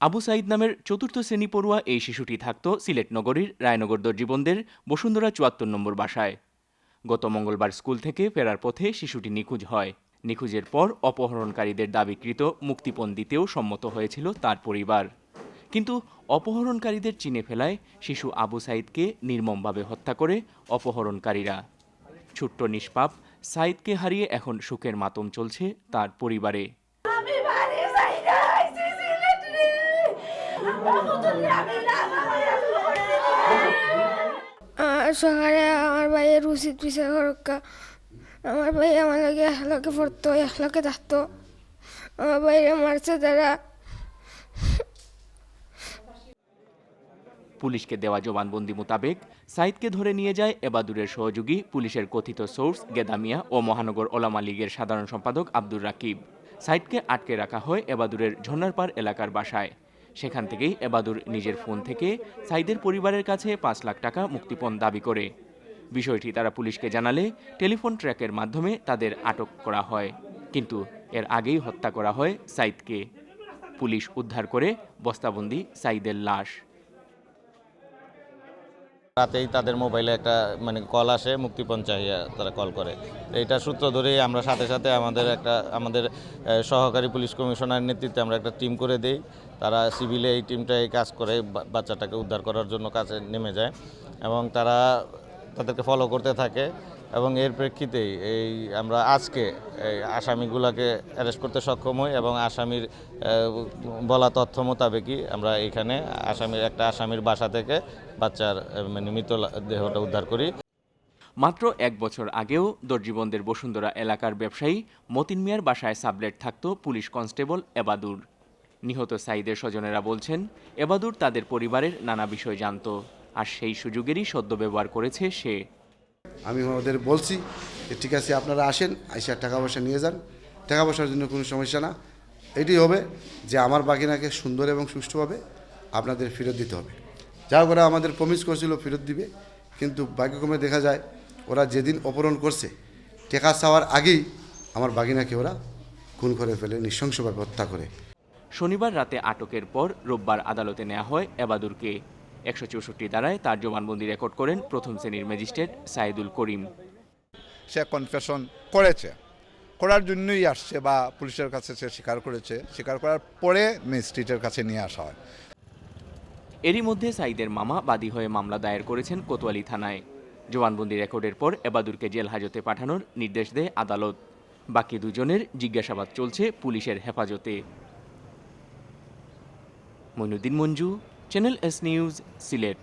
আবু সাইদ নামের চতুর্থ শ্রেণী পড়ুয়া এই শিশুটি থাকত সিলেট নগরীর রায়নগর দর্জিবন্দের বসুন্ধরা ৭৪ নম্বর বাসায়। গত মঙ্গলবার স্কুল থেকে ফেরার পথে শিশুটি নিখোঁজ হয়। নিখোঁজের পর অপহরণকারীদের দাবিকৃত মুক্তিপণ দিতেও সম্মত হয়েছিল তার পরিবার। কিন্তু অপহরণকারীদের চিনে ফেলায় শিশু আবু সাইদকে নির্মমভাবে হত্যা করে অপহরণকারীরা। ছোট্ট নিষ্পাপ সাইদকে হারিয়ে এখন শোকের মাতম চলছে তার পরিবারে। সকালে আমার ভাইয়ের উচিত বিচার করকা। আমার ভাই আমার লগে একলগে পড়তো, একলগে থাকতো। আমার ভাইরে মারছে তারা। পুলিশকে দেওয়া জবানবন্দি মোতাবেক সাইদকে ধরে নিয়ে যায় এবাদুরের সহযোগী পুলিশের কথিত সোর্স গেদা মিয়া ও মহানগর ওলামা লীগের সাধারণ সম্পাদক আব্দুর রাকিব। সাইদকে আটকে রাখা হয় এবাদুরের ঝর্ণারপাড় এলাকার বাসায়। সেখান থেকেই এবাদুর নিজের ফোন থেকে সাইদের পরিবারের কাছে ৫ লাখ টাকা মুক্তিপণ দাবি করে। বিষয়টি তারা পুলিশকে জানালে টেলিফোন ট্র্যাকের মাধ্যমে তাদের আটক করা হয়। কিন্তু এর আগেই হত্যা করা হয় সাইদকে। পুলিশ উদ্ধার করে বস্তাবন্দি সাইদের লাশ। রাতেই তাদের মোবাইলে একটা কল আসে, মুক্তিপণ চাহিয়া তারা কল করে। এইটা সূত্র ধরেই আমরা সাথে সাথে আমাদের সহকারী পুলিশ কমিশনার নেতৃত্বে আমরা একটা টিম করে দেই। তারা সিভিলে এই টিমটা এই কাজ করে বাচ্চাটাকে উদ্ধার করার জন্য কাজে নেমে যায় এবং তাদেরকে ফলো করতে থাকে এবং এর প্রেক্ষিতেই আমরা আজকে এই আসামিগুলোকে অ্যারেস্ট করতে সক্ষম হই এবং আসামির বলা তথ্য মোতাবেকই আমরা এখানে আসামির বাসা থেকে বাচ্চার মৃত দেহটা উদ্ধার করি। মাত্র ১ বছর আগেও দর্জিবন্দের বসুন্ধরা এলাকার ব্যবসায়ী মতিন মিয়ার বাসায় সাবলেট থাকত পুলিশ কনস্টেবল এবাদুর। নিহত সাইদের স্বজনেরা বলছেন, এবাদুর তাদের পরিবারের নানা বিষয় জানত, আর সেই সুযোগেরই সদ্ব্যবহার করেছে সে। আমি ওদের বলছি যে ঠিক আছে, আপনারা আসেন, আইসা টাকা পয়সা নিয়ে যান, টাকা পয়সার জন্য কোনো সমস্যা না। এটি হবে যে আমার বাগিনাকে সুন্দর এবং সুষ্ঠুভাবে আপনাদের ফেরত দিতে হবে। যা করে আমাদের প্রমিস করছিল ফেরত দিবে, কিন্তু ভাগ্যক্রমে দেখা যায় ওরা যেদিন অপহরণ করছে টাকা চাওয়ার আগেই আমার বাগিনাকে ওরা খুন করে ফেলে, নৃশংসভাবে হত্যা করে। শনিবার রাতে আটকের পর রোববার আদালতে নেওয়া হয় এবাদুরকে। ১৬৪ ধারায় তার জবানবন্দি রেকর্ড করেন প্রথম শ্রেণীর ম্যাজিস্ট্রেট সাইদুল করিম। সে কনফেশন করার জন্যই আসছে বা পুলিশের কাছে সে স্বীকার করেছে। স্বীকার করার পরে ম্যাজিস্ট্রেটের কাছে নিয়ে আসা হয়। এরই মধ্যে সাইদের মামা বাদী হয়ে মামলা দায়ের করেছেন কোতোয়ালি থানায়। জবানবন্দি রেকর্ডের পর এবাদুরকে জেল হাজতে পাঠানোর নির্দেশ দেয় আদালত। বাকি দুজনের জিজ্ঞাসাবাদ চলছে পুলিশের হেফাজতে। Mainuddin Manju, channel S news, Sylhet.